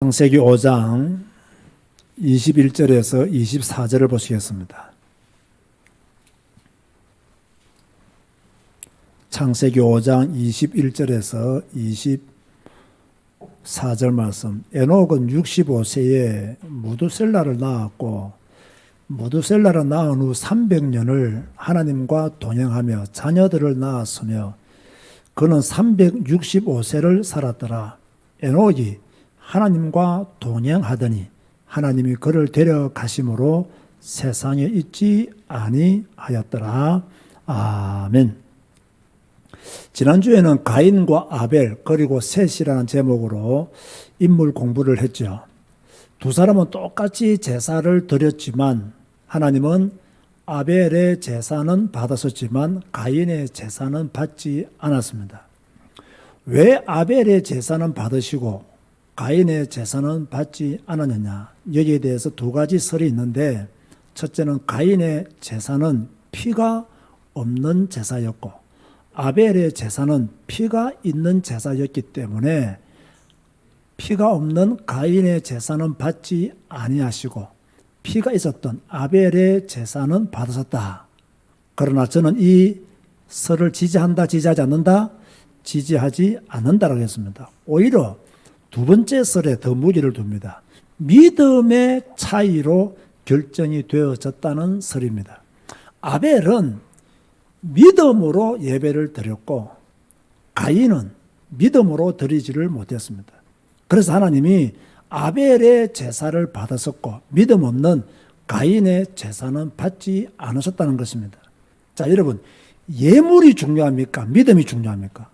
창세기 5장 21절에서 24절을 보시겠습니다. 창세기 5장 21절에서 24절 말씀. 에녹은 65세에 무두셀라를 낳았고 무두셀라를 낳은 후 300년을 하나님과 동행하며 자녀들을 낳았으며 그는 365세를 살았더라. 에녹이 하나님과 동행하더니 하나님이 그를 데려가심으로 세상에 있지 아니하였더라. 아멘. 지난주에는 가인과 아벨 그리고 셋이라는 제목으로 인물 공부를 했죠. 두 사람은 똑같이 제사를 드렸지만 하나님은 아벨의 제사는 받았었지만 가인의 제사는 받지 않았습니다. 왜 아벨의 제사는 받으시고 가인의 제사는 받지 않았느냐? 여기에 대해서 두 가지 설이 있는데, 첫째는 가인의 제사는 피가 없는 제사였고 아벨의 제사는 피가 있는 제사였기 때문에 피가 없는 가인의 제사는 받지 아니하시고 피가 있었던 아벨의 제사는 받으셨다. 그러나 저는 이 설을 지지한다, 지지하지 않는다? 지지하지 않는다라고 했습니다. 오히려 두 번째 설에 더 무게를 둡니다. 믿음의 차이로 결정이 되어졌다는 설입니다. 아벨은 믿음으로 예배를 드렸고 가인은 믿음으로 드리지를 못했습니다. 그래서 하나님이 아벨의 제사를 받았었고 믿음 없는 가인의 제사는 받지 않으셨다는 것입니다. 자, 여러분, 예물이 중요합니까? 믿음이 중요합니까?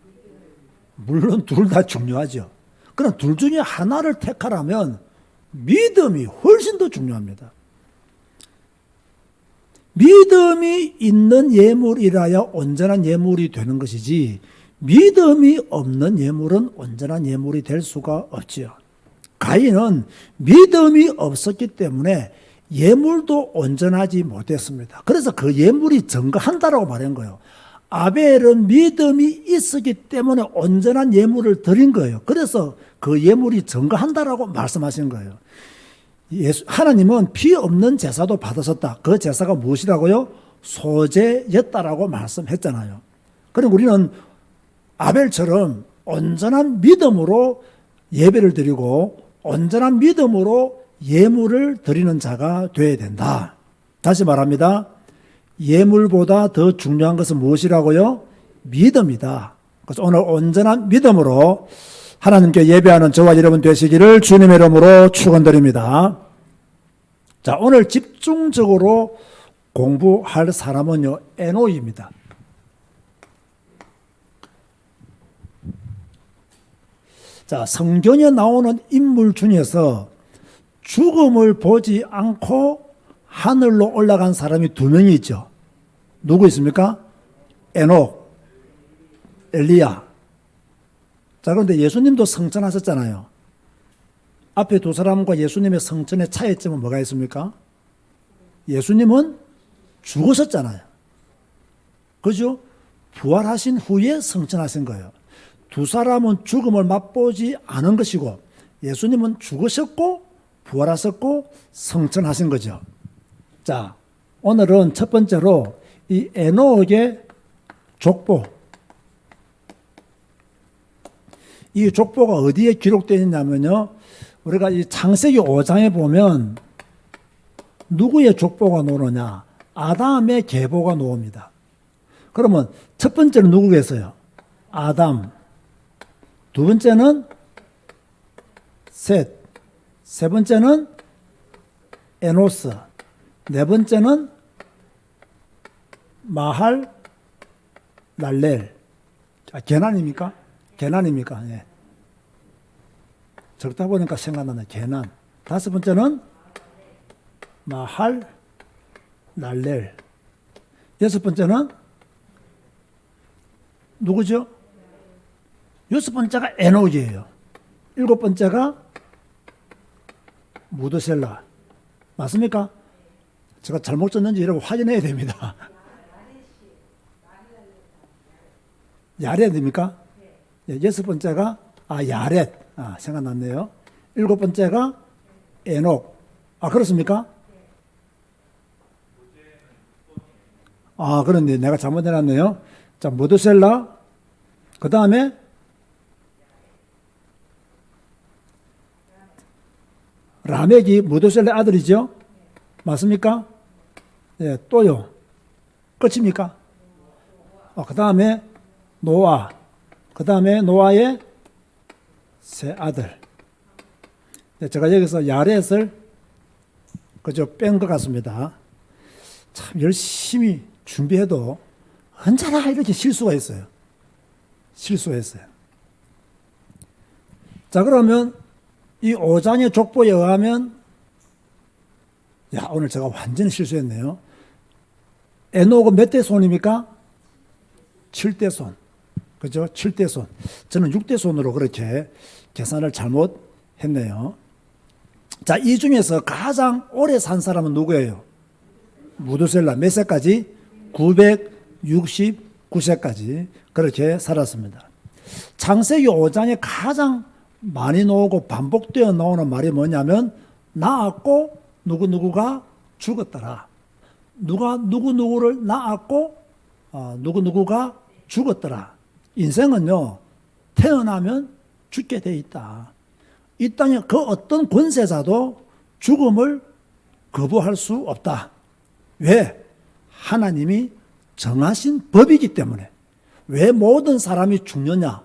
물론 둘 다 중요하죠. 그러나 둘 중에 하나를 택하라면 믿음이 훨씬 더 중요합니다. 믿음이 있는 예물이라야 온전한 예물이 되는 것이지 믿음이 없는 예물은 온전한 예물이 될 수가 없지요. 가인은 믿음이 없었기 때문에 예물도 온전하지 못했습니다. 그래서 그 예물이 증거한다라고 말한 거예요. 아벨은 믿음이 있었기 때문에 온전한 예물을 드린 거예요. 그래서 그 예물이 증거한다라고 말씀하신 거예요. 하나님은 피 없는 제사도 받으셨다. 그 제사가 무엇이라고요? 소제였다라고 말씀했잖아요. 그럼 우리는 아벨처럼 온전한 믿음으로 예배를 드리고 온전한 믿음으로 예물을 드리는 자가 되어야 된다. 다시 말합니다. 예물보다 더 중요한 것은 무엇이라고요? 믿음이다. 그래서 오늘 온전한 믿음으로 하나님께 예배하는 저와 여러분 되시기를 주님의 이름으로 축원드립니다. 자, 오늘 집중적으로 공부할 사람은요, 에녹입니다. 자, 성경에 나오는 인물 중에서 죽음을 보지 않고 하늘로 올라간 사람이 두 명이 있죠. 누구 있습니까? 에녹, 엘리야. 자, 그런데 예수님도 성천하셨잖아요. 앞에 두 사람과 예수님의 성천의 차이점은 뭐가 있습니까? 예수님은 죽으셨잖아요. 그죠? 부활하신 후에 성천하신 거예요. 두 사람은 죽음을 맛보지 않은 것이고 예수님은 죽으셨고 부활하셨고 성천하신 거죠. 자, 오늘은 첫 번째로 이 에녹의 족보. 이 족보가 어디에 기록되어 있냐면요. 우리가 이 창세기 5장에 보면 누구의 족보가 나오느냐? 아담의 계보가 나옵니다. 그러면 첫 번째는 누구겠어요? 아담. 두 번째는 셋. 세 번째는 에노스. 네 번째는 마할 랄렐. 게난입니까? 게난입니까? 예. 적다 보니까 생각나네. 게난. 다섯 번째는 마할 랄렐. 여섯 번째는 누구죠? 여섯 번째가 에녹이에요. 일곱 번째가 무드셀라. 맞습니까? 제가 잘못 썼는지 여러분 확인해야 됩니다. 야렛입니까? 예, 여섯 번째가 야렛. 생각났네요. 일곱 번째가 에녹. 아, 그렇습니까? 아, 그런데 내가 잘못해놨네요. 자, 무드셀라, 그 다음에 라멕이 무드셀라 아들이죠? 맞습니까? 예, 또요. 끝입니까? 그 다음에 노아, 그 다음에 노아의 세 아들. 제가 여기서 야렛을 그저 뺀 것 같습니다. 참 열심히 준비해도 언제나 이렇게 실수가 있어요. 실수했어요. 자, 그러면 이 오장의 족보에 의하면, 야, 오늘 제가 완전히 실수했네요. 에녹은 몇 대 손입니까? 7대 손. 그죠? 7대 손. 저는 6대 손으로 그렇게 계산을 잘못했네요. 자, 이 중에서 가장 오래 산 사람은 누구예요? 무드셀라. 몇 세까지? 969세까지 그렇게 살았습니다. 창세기 5장에 가장 많이 나오고 반복되어 나오는 말이 뭐냐면, 낳았고 누구누구가 죽었더라. 누가 누구누구를 낳았고 누구누구가 죽었더라. 인생은요, 태어나면 죽게 돼 있다. 이 땅에 그 어떤 권세자도 죽음을 거부할 수 없다. 왜? 하나님이 정하신 법이기 때문에. 왜 모든 사람이 죽느냐?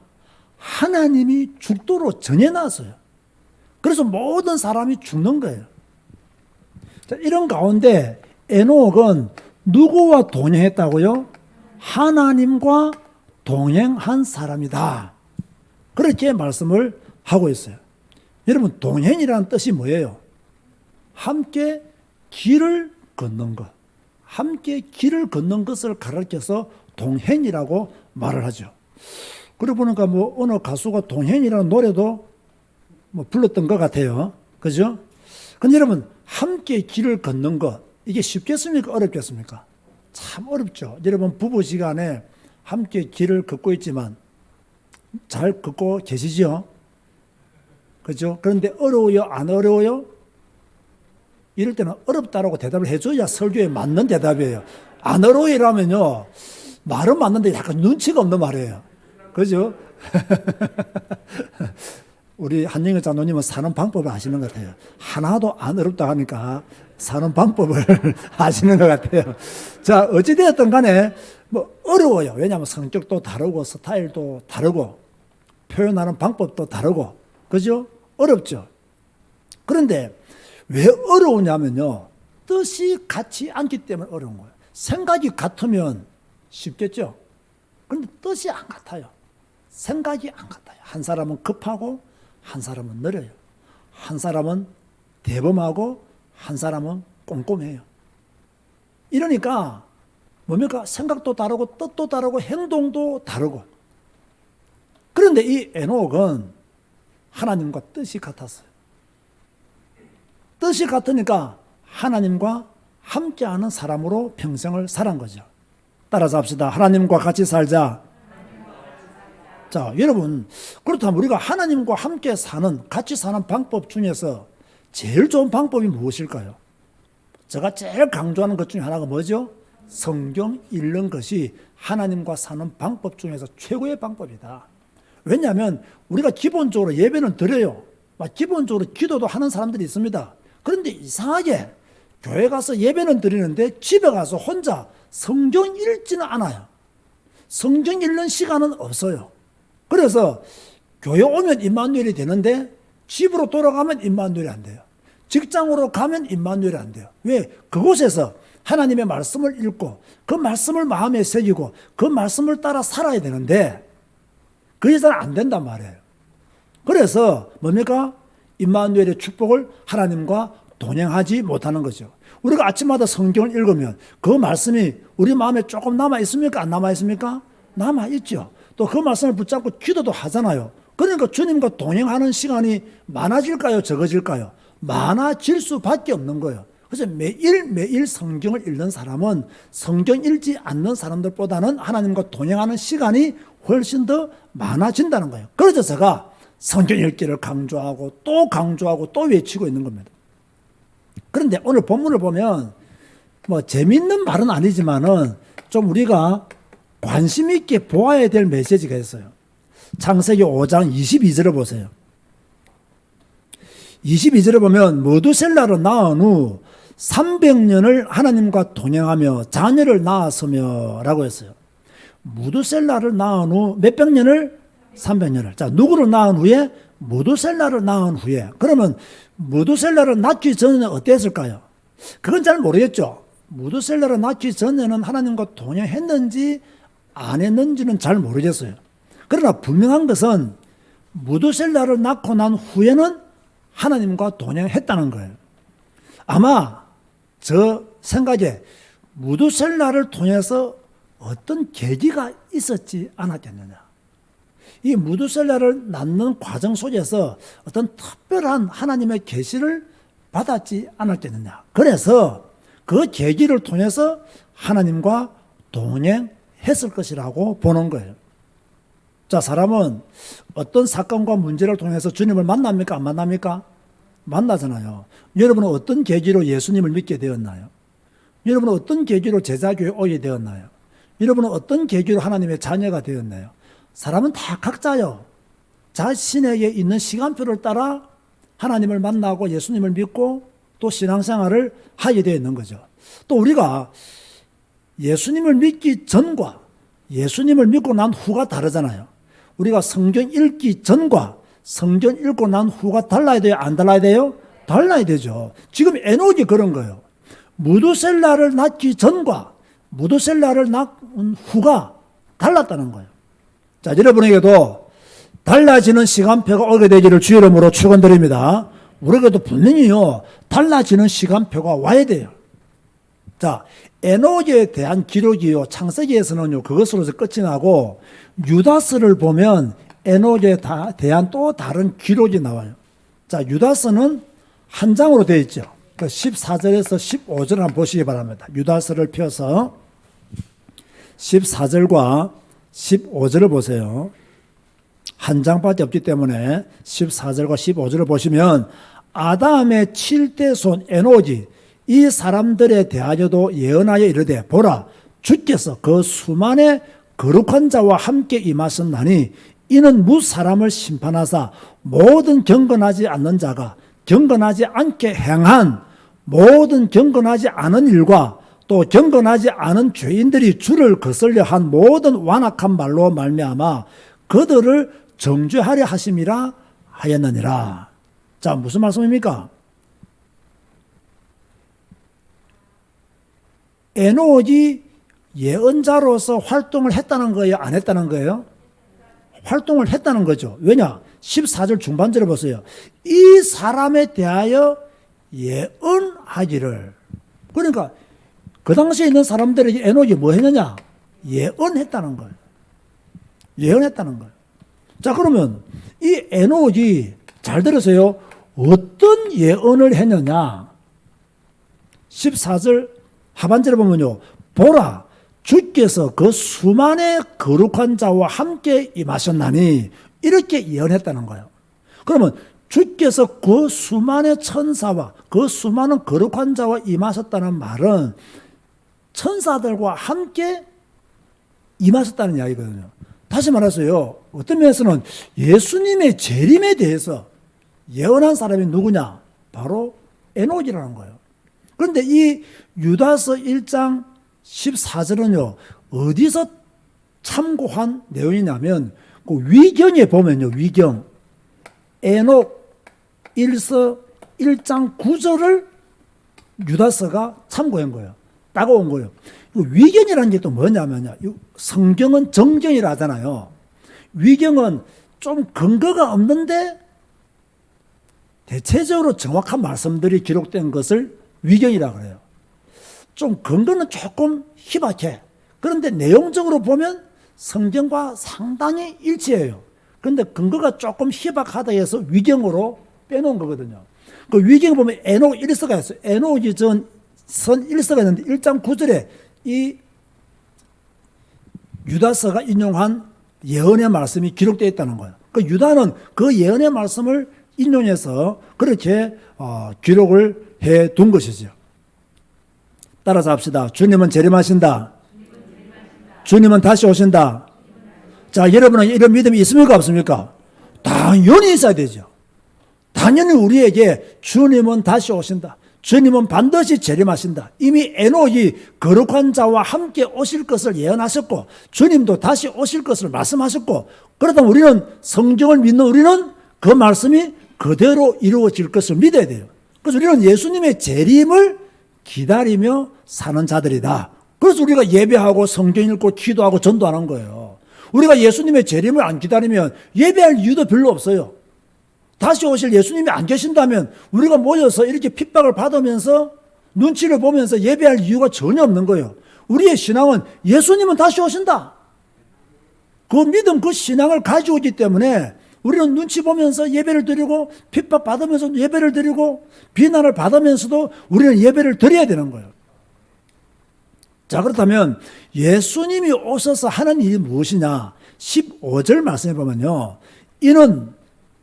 하나님이 죽도록 정해놨어요. 그래서 모든 사람이 죽는 거예요. 자, 이런 가운데 에녹은 누구와 동행했다고요? 하나님과 동행한 사람이다. 그렇게 말씀을 하고 있어요. 여러분, 동행이라는 뜻이 뭐예요? 함께 길을 걷는 것. 함께 길을 걷는 것을 가르쳐서 동행이라고 말을 하죠. 그러고 보니까 어느 가수가 동행이라는 노래도 불렀던 것 같아요. 그죠? 근데 여러분, 함께 길을 걷는 것, 이게 쉽겠습니까? 어렵겠습니까? 참 어렵죠. 여러분, 부부 시간에 함께 길을 걷고 있지만 잘 걷고 계시죠? 그죠? 그런데 어려워요? 안 어려워요? 이럴 때는 어렵다라고 대답을 해줘야 설교에 맞는 대답이에요. 안 어려워라면요, 말은 맞는데 약간 눈치가 없는 말이에요. 그죠? 우리 한영희 장로님은 사는 방법을 아시는 것 같아요. 하나도 안 어렵다 하니까 사는 방법을 아시는 것 같아요. 자, 어찌되었든 간에 어려워요. 왜냐하면 성격도 다르고 스타일도 다르고 표현하는 방법도 다르고, 그죠? 어렵죠. 그런데 왜 어려우냐면요, 뜻이 같지 않기 때문에 어려운 거예요. 생각이 같으면 쉽겠죠. 그런데 뜻이 안 같아요. 생각이 안 같아요. 한 사람은 급하고 한 사람은 느려요. 한 사람은 대범하고 한 사람은 꼼꼼해요. 이러니까 뭡니까? 생각도 다르고 뜻도 다르고 행동도 다르고. 그런데 이 에녹은 하나님과 뜻이 같았어요. 뜻이 같으니까 하나님과 함께하는 사람으로 평생을 살은 거죠. 따라서 합시다. 하나님과 같이 살자. 자, 여러분, 그렇다면 우리가 하나님과 함께 사는, 같이 사는 방법 중에서 제일 좋은 방법이 무엇일까요? 제가 제일 강조하는 것 중에 하나가 뭐죠? 성경 읽는 것이 하나님과 사는 방법 중에서 최고의 방법이다. 왜냐하면 우리가 기본적으로 예배는 드려요. 기본적으로 기도도 하는 사람들이 있습니다. 그런데 이상하게 교회 가서 예배는 드리는데 집에 가서 혼자 성경 읽지는 않아요. 성경 읽는 시간은 없어요. 그래서 교회 오면 임마누엘이 되는데 집으로 돌아가면 임마누엘이 안 돼요. 직장으로 가면 임마누엘이 안 돼요. 왜? 그곳에서 하나님의 말씀을 읽고 그 말씀을 마음에 새기고 그 말씀을 따라 살아야 되는데 그게 잘 안 된단 말이에요. 그래서 뭡니까? 임마누엘의 축복을 하나님과 동행하지 못하는 거죠. 우리가 아침마다 성경을 읽으면 그 말씀이 우리 마음에 조금 남아 있습니까? 안 남아 있습니까? 남아 있죠. 또 그 말씀을 붙잡고 기도도 하잖아요. 그러니까 주님과 동행하는 시간이 많아질까요? 적어질까요? 많아질 수밖에 없는 거예요. 그래서 매일매일 성경을 읽는 사람은 성경 읽지 않는 사람들보다는 하나님과 동행하는 시간이 훨씬 더 많아진다는 거예요. 그래서 제가 성경 읽기를 강조하고 또 외치고 있는 겁니다. 그런데 오늘 본문을 보면 뭐 재밌는 말은 아니지만은 좀 우리가 관심 있게 보아야 될 메시지가 있어요. 창세기 5장 22절을 보세요. 22절을 보면 머두셀라를 낳은 후 300년을 하나님과 동행하며 자녀를 낳았으며 라고 했어요. 무두셀라를 낳은 후 몇백 년을? 300년을. 자, 누구를 낳은 후에? 무두셀라를 낳은 후에. 그러면 무두셀라를 낳기 전에는 어땠을까요? 그건 잘 모르겠죠. 무두셀라를 낳기 전에는 하나님과 동행했는지 안 했는지는 잘 모르겠어요. 그러나 분명한 것은 무두셀라를 낳고 난 후에는 하나님과 동행했다는 거예요. 아마 저 생각에 무두셀라를 통해서 어떤 계기가 있었지 않았겠느냐. 이 무두셀라를 낳는 과정 속에서 어떤 특별한 하나님의 계시를 받았지 않았겠느냐. 그래서 그 계기를 통해서 하나님과 동행했을 것이라고 보는 거예요. 자, 사람은 어떤 사건과 문제를 통해서 주님을 만납니까? 안 만납니까? 만나잖아요. 여러분은 어떤 계기로 예수님을 믿게 되었나요? 여러분은 어떤 계기로 제자교회에 오게 되었나요? 여러분은 어떤 계기로 하나님의 자녀가 되었나요? 사람은 다 각자요. 자신에게 있는 시간표를 따라 하나님을 만나고 예수님을 믿고 또 신앙생활을 하게 되어 있는 거죠. 또 우리가 예수님을 믿기 전과 예수님을 믿고 난 후가 다르잖아요. 우리가 성경 읽기 전과 성경 읽고 난 후가 달라야 돼요? 안 달라야 돼요? 달라야 되죠. 지금 에녹이 그런 거예요. 무두셀라를 낳기 전과 무두셀라를 낳은 후가 달랐다는 거예요. 자, 여러분에게도 달라지는 시간표가 오게 되기를 주의 이름으로 축원드립니다. 우리에게도 분명히요, 달라지는 시간표가 와야 돼요. 자, 에녹에 대한 기록이요, 창세기에서는요, 그것으로서 끝이 나고, 유다서를 보면 에녹에 대한 또 다른 기록이 나와요. 자, 유다서는 한 장으로 되어 있죠. 14절에서 15절 한번 보시기 바랍니다. 유다서를 펴서 14절과 15절을 보세요. 한 장밖에 없기 때문에 14절과 15절을 보시면 아담의 7대 손 에녹이 이 사람들에 대하여도 예언하여 이르되 보라 주께서 그 수만의 거룩한 자와 함께 임하셨나니 이는 무 사람을 심판하사 모든 경건하지 않는 자가 경건하지 않게 행한 모든 경건하지 않은 일과 또 경건하지 않은 죄인들이 주를 거슬려 한 모든 완악한 말로 말미암아 그들을 정죄하려 하심이라 하였느니라. 자, 무슨 말씀입니까? 에녹이 예언자로서 활동을 했다는 거예요? 안 했다는 거예요? 활동을 했다는 거죠. 왜냐? 14절 중반절에 보세요. 이 사람에 대하여 예언하기를. 그러니까 그 당시에 있는 사람들에게 에녹이 뭐 했느냐? 예언했다는 거예요. 예언했다는 거예요. 자, 그러면 이 에녹이 잘 들으세요. 어떤 예언을 했느냐? 14절 하반절에 보면요. 보라, 주께서 그 수만의 거룩한 자와 함께 임하셨나니 이렇게 예언했다는 거예요. 그러면 주께서 그 수만의 천사와 그 수많은 거룩한 자와 임하셨다는 말은 천사들과 함께 임하셨다는 이야기거든요. 다시 말해서요, 어떤 면에서는 예수님의 재림에 대해서 예언한 사람이 누구냐? 바로 에녹이라는 거예요. 그런데 이 유다서 1장 14절은요, 어디서 참고한 내용이냐면, 그 위경에 보면요, 위경. 에녹 1서 1장 9절을 유다서가 참고한 거예요. 따가온 거예요. 위경이라는 게 또 뭐냐면요, 성경은 정경이라 하잖아요. 위경은 좀 근거가 없는데 대체적으로 정확한 말씀들이 기록된 것을 위경이라고 그래요. 좀 근거는 조금 희박해. 그런데 내용적으로 보면 성경과 상당히 일치해요. 그런데 근거가 조금 희박하다 해서 위경으로 빼놓은 거거든요. 그 위경에 보면 에녹 1서가 있어요. 에녹이 전 선 1서가 있는데 1장 9절에 이 유다서가 인용한 예언의 말씀이 기록되어 있다는 거예요. 그 유다는 그 예언의 말씀을 인용해서 그렇게 기록을 해 둔 것이죠. 따라서 합시다. 주님은 재림하신다. 주님은 다시 오신다. 자, 여러분은 이런 믿음이 있습니까? 없습니까? 당연히 있어야 되죠. 당연히 우리에게 주님은 다시 오신다. 주님은 반드시 재림하신다. 이미 에녹이 거룩한 자와 함께 오실 것을 예언하셨고 주님도 다시 오실 것을 말씀하셨고, 그렇다면 우리는 성경을 믿는 우리는 그 말씀이 그대로 이루어질 것을 믿어야 돼요. 그래서 우리는 예수님의 재림을 기다리며 사는 자들이다. 그래서 우리가 예배하고 성경 읽고 기도하고 전도하는 거예요. 우리가 예수님의 재림을 안 기다리면 예배할 이유도 별로 없어요. 다시 오실 예수님이 안 계신다면 우리가 모여서 이렇게 핍박을 받으면서 눈치를 보면서 예배할 이유가 전혀 없는 거예요. 우리의 신앙은 예수님은 다시 오신다. 그 믿음, 그 신앙을 가지고 있기 때문에 우리는 눈치 보면서 예배를 드리고 핍박받으면서 예배를 드리고 비난을 받으면서도 우리는 예배를 드려야 되는 거예요. 자, 그렇다면 예수님이 오셔서 하는 일이 무엇이냐? 15절 말씀해 보면요. 이는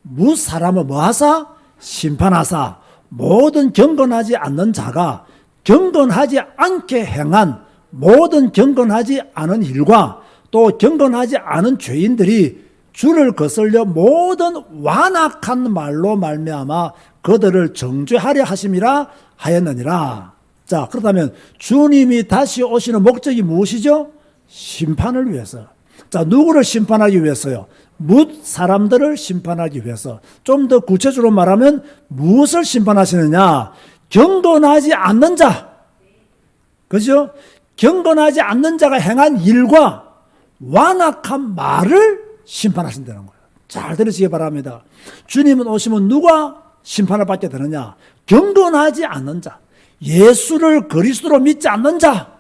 무 사람을 뭐하사? 심판하사 모든 경건하지 않는 자가 경건하지 않게 행한 모든 경건하지 않은 일과 또 경건하지 않은 죄인들이 주를 거슬려 모든 완악한 말로 말미암아 그들을 정죄하려 하심이라 하였느니라. 자, 그렇다면 주님이 다시 오시는 목적이 무엇이죠? 심판을 위해서. 자, 누구를 심판하기 위해서요? 뭇 사람들을 심판하기 위해서. 좀 더 구체적으로 말하면 무엇을 심판하시느냐? 경건하지 않는 자. 그죠? 경건하지 않는 자가 행한 일과 완악한 말을 심판하신다는 거예요. 잘 들으시기 바랍니다. 주님은 오시면 누가 심판을 받게 되느냐? 경건하지 않는 자. 예수를 그리스도로 믿지 않는 자.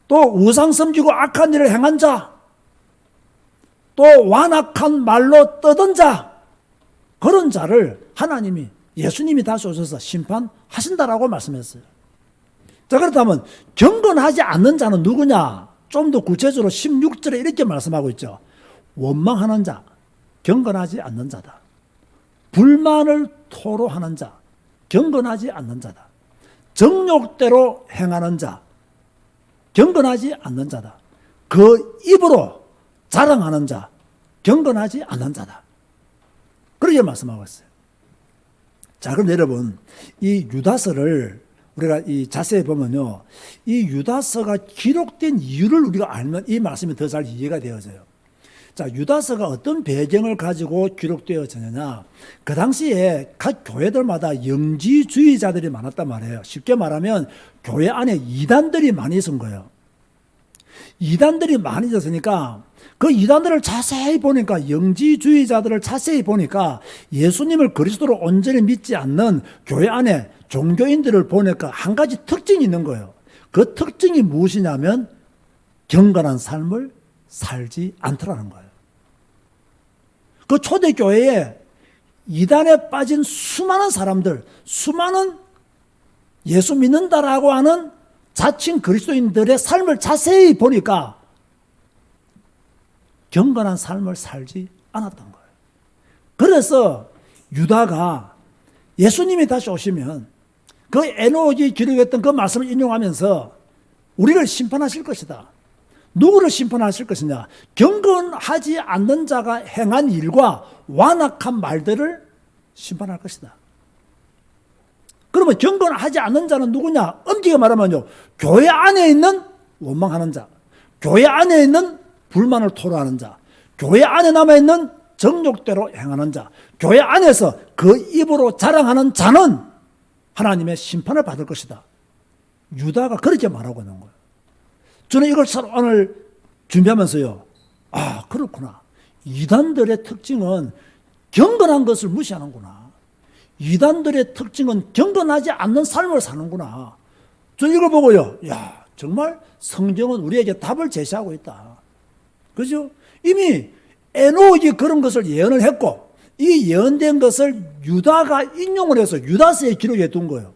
또 우상 섬기고 악한 일을 행한 자. 또 완악한 말로 떠든 자. 그런 자를 하나님이, 예수님이 다시 오셔서 심판하신다라고 말씀했어요. 자, 그렇다면 경건하지 않는 자는 누구냐? 좀 더 구체적으로 16절에 이렇게 말씀하고 있죠. 원망하는 자, 경건하지 않는 자다. 불만을 토로하는 자, 경건하지 않는 자다. 정욕대로 행하는 자, 경건하지 않는 자다. 그 입으로 자랑하는 자, 경건하지 않는 자다. 그렇게 말씀하고 있어요. 자, 그럼 여러분, 이 유다서를 우리가 이 자세히 보면요, 이 유다서가 기록된 이유를 우리가 알면 이 말씀이 더 잘 이해가 되어져요. 자, 유다서가 어떤 배경을 가지고 기록되어졌느냐? 그 당시에 각 교회들마다 영지주의자들이 많았단 말이에요. 쉽게 말하면 교회 안에 이단들이 많이 있은 거예요. 이단들이 많이 있었으니까 그 이단들을 자세히 보니까, 영지주의자들을 자세히 보니까 예수님을 그리스도로 온전히 믿지 않는 교회 안에 종교인들을 보니까 한 가지 특징이 있는 거예요. 그 특징이 무엇이냐면 경건한 삶을 살지 않더라는 거예요. 그 초대교회에 이단에 빠진 수많은 사람들, 수많은 예수 믿는다라고 하는 자칭 그리스도인들의 삶을 자세히 보니까 경건한 삶을 살지 않았던 거예요. 그래서 유다가 예수님이 다시 오시면 그 에녹이 기록했던 그 말씀을 인용하면서 우리를 심판하실 것이다. 누구를 심판하실 것이냐? 경건하지 않는 자가 행한 일과 완악한 말들을 심판할 것이다. 그러면 경건하지 않는 자는 누구냐? 엄격히 말하면요, 교회 안에 있는 원망하는 자, 교회 안에 있는 불만을 토로하는 자, 교회 안에 남아있는 정욕대로 행하는 자, 교회 안에서 그 입으로 자랑하는 자는 하나님의 심판을 받을 것이다. 유다가 그렇게 말하고 있는 거예요. 저는 이걸 오늘 준비하면서요, 아, 그렇구나. 이단들의 특징은 경건한 것을 무시하는구나. 이단들의 특징은 경건하지 않는 삶을 사는구나. 저는 이걸 보고요, 야, 정말 성경은 우리에게 답을 제시하고 있다. 그죠? 이미 에녹이 그런 것을 예언을 했고, 이 예언된 것을 유다가 인용을 해서 유다서에 기록해 둔 거예요.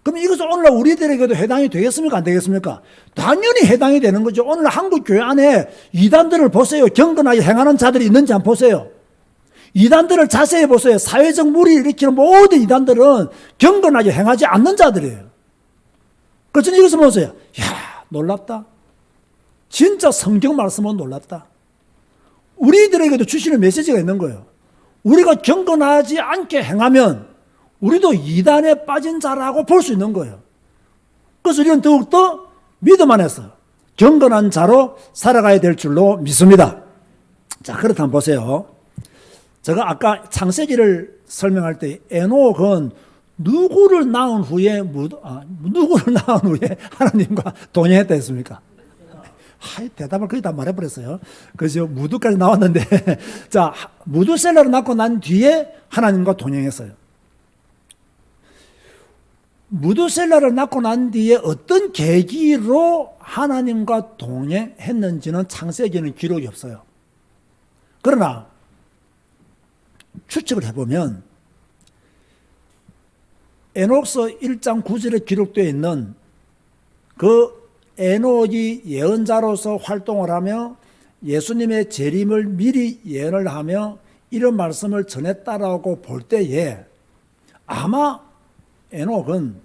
그럼 이것은 오늘날 우리들에게도 해당이 되겠습니까? 안 되겠습니까? 당연히 해당이 되는 거죠. 오늘날 한국 교회 안에 이단들을 보세요. 경건하게 행하는 자들이 있는지 한번 보세요. 이단들을 자세히 보세요. 사회적 무리를 일으키는 모든 이단들은 경건하게 행하지 않는 자들이에요. 그래서 이것을 보세요. 야, 놀랍다. 진짜 성경 말씀은 놀랍다. 우리들에게도 주시는 메시지가 있는 거예요. 우리가 경건하지 않게 행하면 우리도 이단에 빠진 자라고 볼 수 있는 거예요. 그래서 우리는 더욱더 믿음 안에서 경건한 자로 살아가야 될 줄로 믿습니다. 자, 그렇다면 보세요. 제가 아까 창세기를 설명할 때 에녹은 누구를 낳은 후에 하나님과 동행했다 했습니까? 대답을 거의 다 말해버렸어요. 그래서 무두까지 나왔는데 자, 무두셀라를 낳고 난 뒤에 하나님과 동행했어요. 무두셀라를 낳고 난 뒤에 어떤 계기로 하나님과 동행했는지는 창세기에는 기록이 없어요. 그러나 추측을 해보면 에녹서 1장 9절에 기록되어 있는 그 에녹이 예언자로서 활동을 하며 예수님의 재림을 미리 예언을 하며 이런 말씀을 전했다라고 볼 때에 아마 에녹은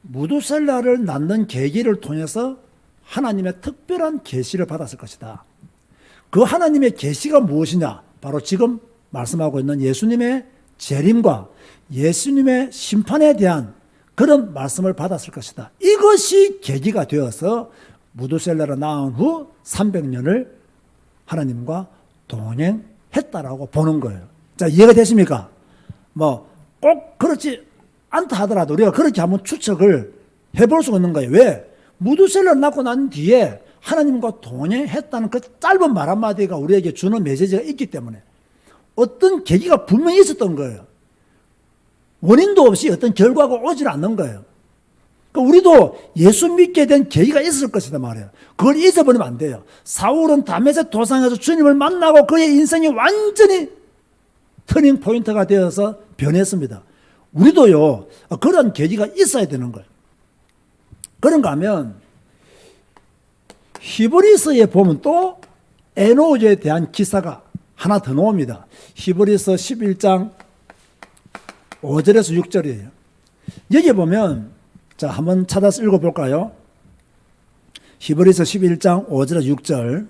무두셀라를 낳는 계기를 통해서 하나님의 특별한 계시를 받았을 것이다. 그 하나님의 계시가 무엇이냐? 바로 지금 말씀하고 있는 예수님의 재림과 예수님의 심판에 대한 그런 말씀을 받았을 것이다. 이것이 계기가 되어서 무두셀라를 낳은 후 300년을 하나님과 동행했다라고 보는 거예요. 자, 이해가 되십니까? 꼭 그렇지 않다 하더라도 우리가 그렇게 한번 추측을 해볼 수 있는 거예요. 왜? 무두셀라를 낳고 난 뒤에 하나님과 동행했다는 그 짧은 말 한마디가 우리에게 주는 메시지가 있기 때문에 어떤 계기가 분명히 있었던 거예요. 원인도 없이 어떤 결과가 오질 않는 거예요. 그러니까 우리도 예수 믿게 된 계기가 있을 것이다 말이에요. 그걸 잊어버리면 안 돼요. 사울은 다메섹 도상에서 주님을 만나고 그의 인생이 완전히 터닝 포인트가 되어서 변했습니다. 우리도요, 그런 계기가 있어야 되는 거예요. 그런가 하면 히브리서에 보면 또 에녹에 대한 기사가 하나 더 나옵니다. 히브리서 11장 5절에서 6절이에요. 여기 보면 자, 한번 찾아서 읽어볼까요? 히브리서 11장 5절에서 6절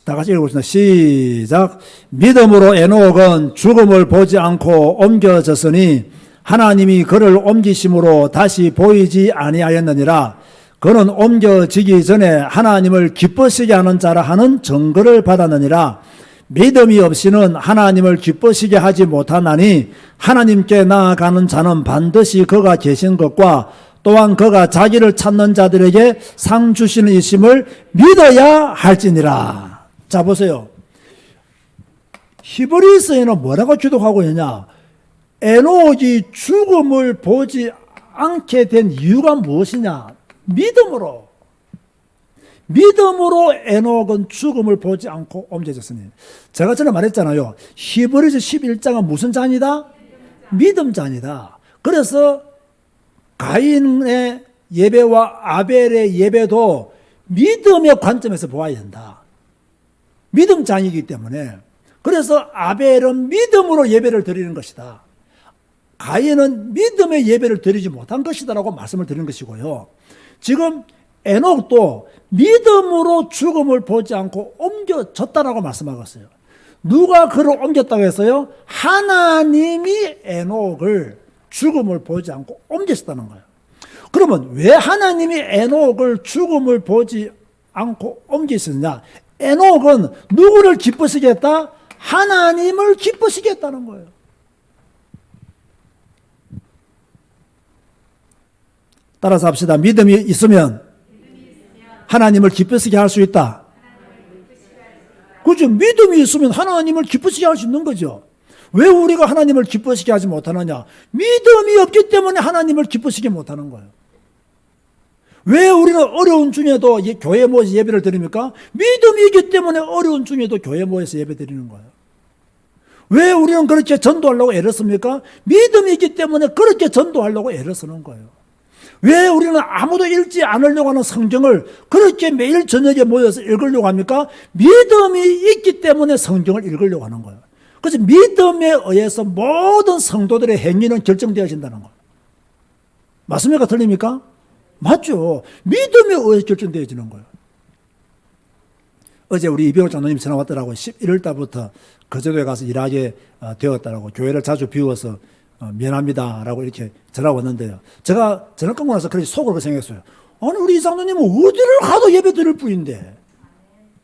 다 같이 읽어보겠습니다. 시작. 믿음으로 에녹은 죽음을 보지 않고 옮겨졌으니 하나님이 그를 옮기심으로 다시 보이지 아니하였느니라. 그는 옮겨지기 전에 하나님을 기쁘시게 하는 자라 하는 증거를 받았느니라. 믿음이 없이는 하나님을 기쁘시게 하지 못하나니 하나님께 나아가는 자는 반드시 그가 계신 것과 또한 그가 자기를 찾는 자들에게 상 주시는 이심을 믿어야 할지니라. 자, 보세요. 히브리서에는 뭐라고 기록하고 있느냐? 에녹이 죽음을 보지 않게 된 이유가 무엇이냐? 믿음으로 에녹은 죽음을 보지 않고 옮겨졌으니. 제가 전에 말했잖아요. 히브리서 11장은 무슨 장이다? 믿음 장이다. 그래서 가인의 예배와 아벨의 예배도 믿음의 관점에서 보아야 된다. 믿음 장이기 때문에. 그래서 아벨은 믿음으로 예배를 드리는 것이다. 가인은 믿음의 예배를 드리지 못한 것이다라고 말씀을 드리는 것이고요. 지금 에녹도 믿음으로 죽음을 보지 않고 옮겨졌다라고 말씀하고 있어요. 누가 그를 옮겼다고 했어요? 하나님이 에녹을 죽음을 보지 않고 옮겼다는 거예요. 그러면 왜 하나님이 에녹을 죽음을 보지 않고 옮기셨느냐? 에녹은 누구를 기쁘시게 했다? 하나님을 기쁘시게 했다는 거예요. 따라서 합시다. 믿음이 있으면 하나님을 기쁘시게 할 수 있다. 그죠? 믿음이 있으면 하나님을 기쁘시게 할 수 있는 거죠. 왜 우리가 하나님을 기쁘시게 하지 못하느냐? 믿음이 없기 때문에 하나님을 기쁘시게 못하는 거예요. 왜 우리는 어려운 중에도 교회 모여서 예배를 드립니까? 믿음이 있기 때문에 어려운 중에도 교회 모여서 예배 드리는 거예요. 왜 우리는 그렇게 전도하려고 애를 씁니까? 믿음이 있기 때문에 그렇게 전도하려고 애를 쓰는 거예요. 왜 우리는 아무도 읽지 않으려고 하는 성경을 그렇게 매일 저녁에 모여서 읽으려고 합니까? 믿음이 있기 때문에 성경을 읽으려고 하는 거예요. 그래서 믿음에 의해서 모든 성도들의 행위는 결정되어진다는 거예요. 맞습니까? 틀립니까? 맞죠. 믿음에 의해서 결정되어지는 거예요. 어제 우리 이병호 장로님 전화 왔더라고. 11월 달부터 거제도에 가서 일하게 되었다라고. 교회를 자주 비워서 미안합니다라고 이렇게 전화가 왔는데요. 제가 전화 끊고 나서 그렇게 속으로 생각했어요. 아니 우리 이장로님은 어디를 가도 예배 드릴 뿐인데.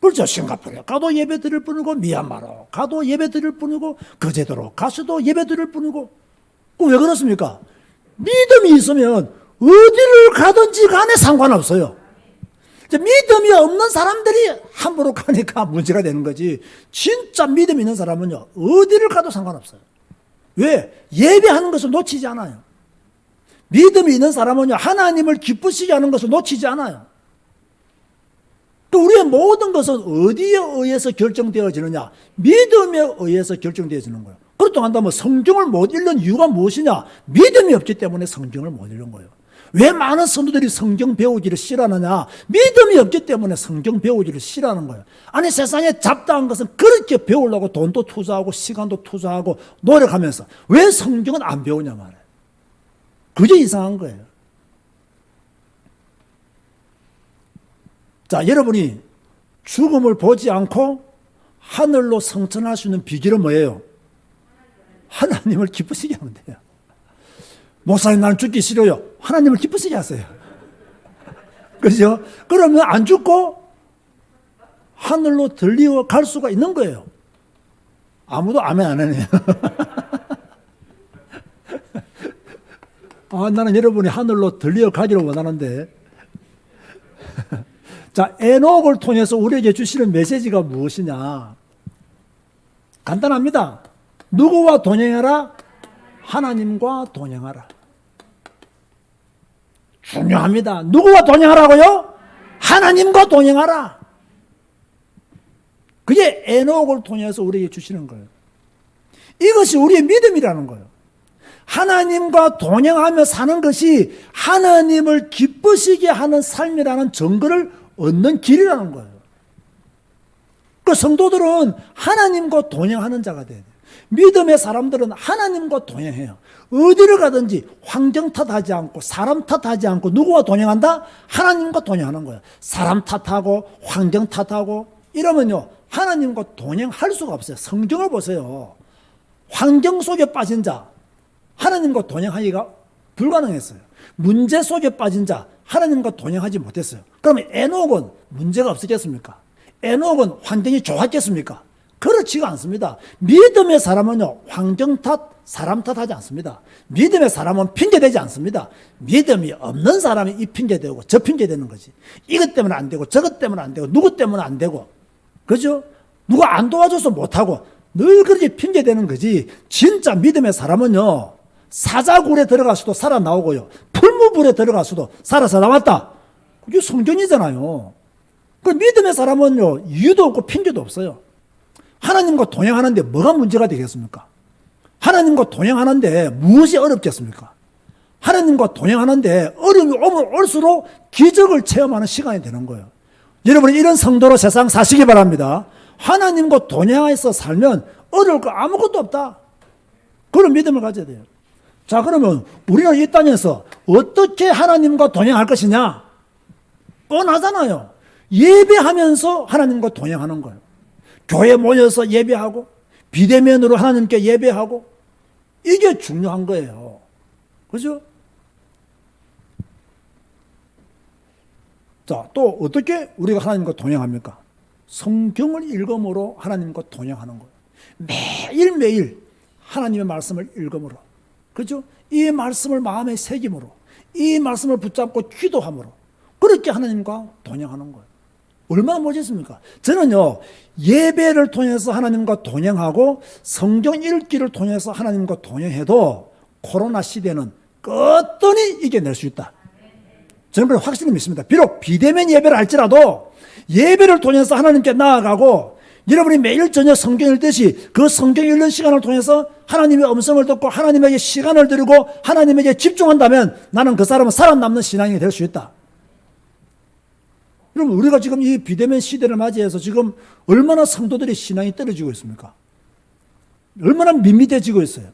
그렇죠. 싱가포르에 가도 예배 드릴 뿐이고, 미얀마로 가도 예배 드릴 뿐이고, 거제도로 가서도 예배 드릴 뿐이고. 왜 그렇습니까? 믿음이 있으면 어디를 가든지 간에 상관없어요. 믿음이 없는 사람들이 함부로 가니까 문제가 되는 거지. 진짜 믿음이 있는 사람은요, 어디를 가도 상관없어요. 왜? 예배하는 것을 놓치지 않아요. 믿음이 있는 사람은요, 하나님을 기쁘시게 하는 것을 놓치지 않아요. 또 우리의 모든 것은 어디에 의해서 결정되어지느냐? 믿음에 의해서 결정되어지는 거예요. 그렇다고 한다면 성경을 못 읽는 이유가 무엇이냐? 믿음이 없기 때문에 성경을 못 읽는 거예요. 왜 많은 성도들이 성경 배우기를 싫어하느냐? 믿음이 없기 때문에 성경 배우기를 싫어하는 거예요. 아니 세상에 잡다한 것은 그렇게 배우려고 돈도 투자하고 시간도 투자하고 노력하면서 왜 성경은 안 배우냐 말이에요. 그게 이상한 거예요. 자, 여러분이 죽음을 보지 않고 하늘로 성천할 수 있는 비결은 뭐예요? 하나님을 기쁘시게 하면 돼요. 목사님 나는 죽기 싫어요. 하나님을 기쁘시게 하세요. 그렇죠? 그러면 안 죽고 하늘로 들리어 갈 수가 있는 거예요. 아무도 아멘 안 하네요. 나는 여러분이 하늘로 들리어 가기를 원하는데. 자, 에녹을 통해서 우리에게 주시는 메시지가 무엇이냐? 간단합니다. 누구와 동행하라? 하나님과 동행하라. 중요합니다. 누구와 동행하라고요? 하나님과 동행하라. 그게 에녹을 통해서 우리에게 주시는 거예요. 이것이 우리의 믿음이라는 거예요. 하나님과 동행하며 사는 것이 하나님을 기쁘시게 하는 삶이라는 증거를 얻는 길이라는 거예요. 그 성도들은 하나님과 동행하는 자가 돼야 돼요. 믿음의 사람들은 하나님과 동행해요. 어디를 가든지 환경 탓하지 않고 사람 탓하지 않고 누구와 동행한다? 하나님과 동행하는 거예요. 사람 탓하고 환경 탓하고 이러면요 하나님과 동행할 수가 없어요. 성경을 보세요. 환경 속에 빠진 자 하나님과 동행하기가 불가능했어요. 문제 속에 빠진 자 하나님과 동행하지 못했어요. 그러면 에녹은 문제가 없었겠습니까? 에녹은 환경이 좋았겠습니까? 그렇지가 않습니다. 믿음의 사람은요 환경 탓, 사람 탓하지 않습니다. 믿음의 사람은 핑계대지 않습니다. 믿음이 없는 사람이 이 핑계대고 저 핑계대는 거지. 이것 때문에 안 되고 저것 때문에 안 되고 누구 때문에 안 되고 그죠? 누가 안 도와줘서 못하고 늘 그렇게 핑계대는 거지. 진짜 믿음의 사람은요 사자굴에 들어가서도 살아나오고요 풀무불에 들어가서도 살아서 나왔다. 그게 성경이잖아요. 그 믿음의 사람은요 이유도 없고 핑계도 없어요. 하나님과 동행하는데 뭐가 문제가 되겠습니까? 하나님과 동행하는데 무엇이 어렵겠습니까? 하나님과 동행하는데 어려움이 오면 올수록 기적을 체험하는 시간이 되는 거예요. 여러분이 이런 성도로 세상 사시기 바랍니다. 하나님과 동행해서 살면 어려울 거 아무것도 없다. 그런 믿음을 가져야 돼요. 자, 그러면 우리는 이 땅에서 어떻게 하나님과 동행할 것이냐? 뻔하잖아요. 예배하면서 하나님과 동행하는 거예요. 교회 모여서 예배하고 비대면으로 하나님께 예배하고 이게 중요한 거예요. 그죠? 자, 또 어떻게 우리가 하나님과 동행합니까? 성경을 읽음으로 하나님과 동행하는 거예요. 매일매일 하나님의 말씀을 읽음으로. 그죠? 이 말씀을 마음에 새김으로. 이 말씀을 붙잡고 기도함으로. 그렇게 하나님과 동행하는 거예요. 얼마나 멋있습니까? 저는요, 예배를 통해서 하나님과 동행하고 성경 읽기를 통해서 하나님과 동행해도 코로나 시대는 끄떡이 이겨낼 수 있다. 저는 그걸 확실히 믿습니다. 비록 비대면 예배를 할지라도 예배를 통해서 하나님께 나아가고 여러분이 매일 저녁 성경 읽듯이 그 성경 읽는 시간을 통해서 하나님의 음성을 듣고 하나님에게 시간을 드리고 하나님에게 집중한다면 나는 그 사람은 살아남는 신앙이 될 수 있다. 여러분, 우리가 지금 이 비대면 시대를 맞이해서 지금 얼마나 성도들의 신앙이 떨어지고 있습니까? 얼마나 밋밋해지고 있어요.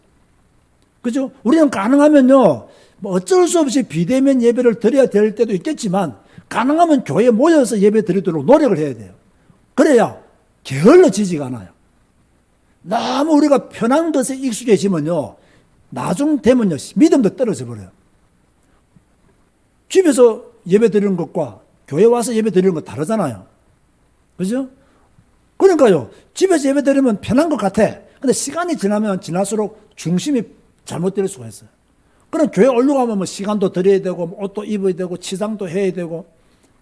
그죠? 우리는 가능하면요, 뭐 어쩔 수 없이 비대면 예배를 드려야 될 때도 있겠지만, 가능하면 교회에 모여서 예배 드리도록 노력을 해야 돼요. 그래야 게을러지지가 않아요. 너무 우리가 편한 것에 익숙해지면요, 나중 되면요, 믿음도 떨어져 버려요. 집에서 예배 드리는 것과 교회 와서 예배 드리는 거 다르잖아요. 그죠? 그러니까요, 집에서 예배 드리면 편한 것 같아. 근데 시간이 지나면 지날수록 중심이 잘못될 수가 있어요. 그럼 교회 올라가면 뭐 시간도 드려야 되고, 뭐 옷도 입어야 되고, 치장도 해야 되고,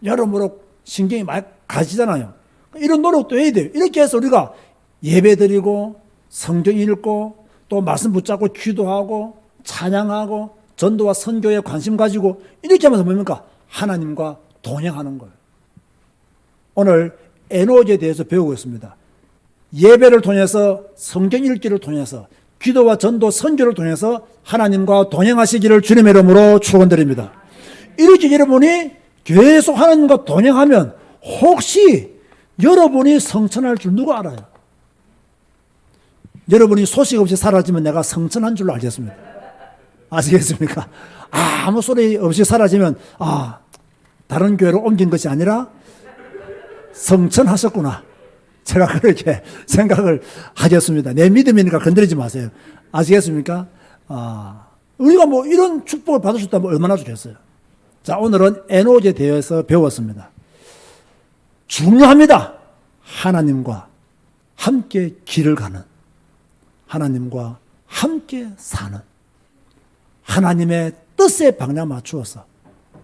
여러모로 신경이 많이 가지잖아요. 이런 노력도 해야 돼요. 이렇게 해서 우리가 예배 드리고, 성경 읽고, 또 말씀 붙잡고 기도하고, 찬양하고, 전도와 선교에 관심 가지고, 이렇게 하면서 뭡니까? 하나님과 동행하는 거예요. 오늘 에노지에 대해서 배우고 있습니다. 예배를 통해서, 성경 읽기를 통해서, 기도와 전도, 선교를 통해서 하나님과 동행하시기를 주님의 이름으로 축원드립니다. 이렇게 여러분이 계속 하나님과 동행하면 혹시 여러분이 성천할 줄 누가 알아요? 여러분이 소식 없이 사라지면 내가 성천한 줄로 알겠습니다. 아시겠습니까? 아무 소리 없이 사라지면 다른 교회로 옮긴 것이 아니라 성천하셨구나. 제가 그렇게 생각을 하겠습니다. 내 믿음이니까 건드리지 마세요. 아시겠습니까? 우리가 뭐 이런 축복을 받으셨다면 얼마나 좋겠어요. 자, 오늘은 에노지에 대해서 배웠습니다. 중요합니다. 하나님과 함께 길을 가는, 하나님과 함께 사는, 하나님의 뜻에 방향 맞추어서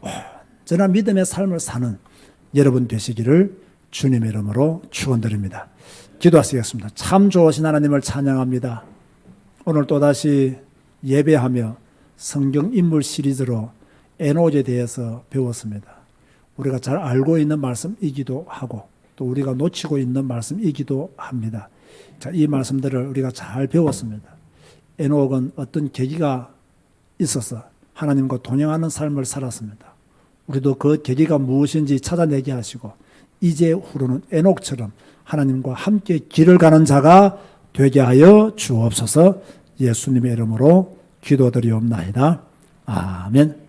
온전한 믿음의 삶을 사는 여러분 되시기를 주님의 이름으로 축원드립니다. 기도하시겠습니다. 참 좋으신 하나님을 찬양합니다. 오늘 또다시 예배하며 성경 인물 시리즈로 에노지에 대해서 배웠습니다. 우리가 잘 알고 있는 말씀이기도 하고 또 우리가 놓치고 있는 말씀이기도 합니다. 자, 이 말씀들을 우리가 잘 배웠습니다. 에녹은 어떤 계기가 있어서 하나님과 동행하는 삶을 살았습니다. 우리도 그 계기가 무엇인지 찾아내게 하시고 이제 후로는 에녹처럼 하나님과 함께 길을 가는 자가 되게 하여 주옵소서. 예수님의 이름으로 기도드리옵나이다. 아멘.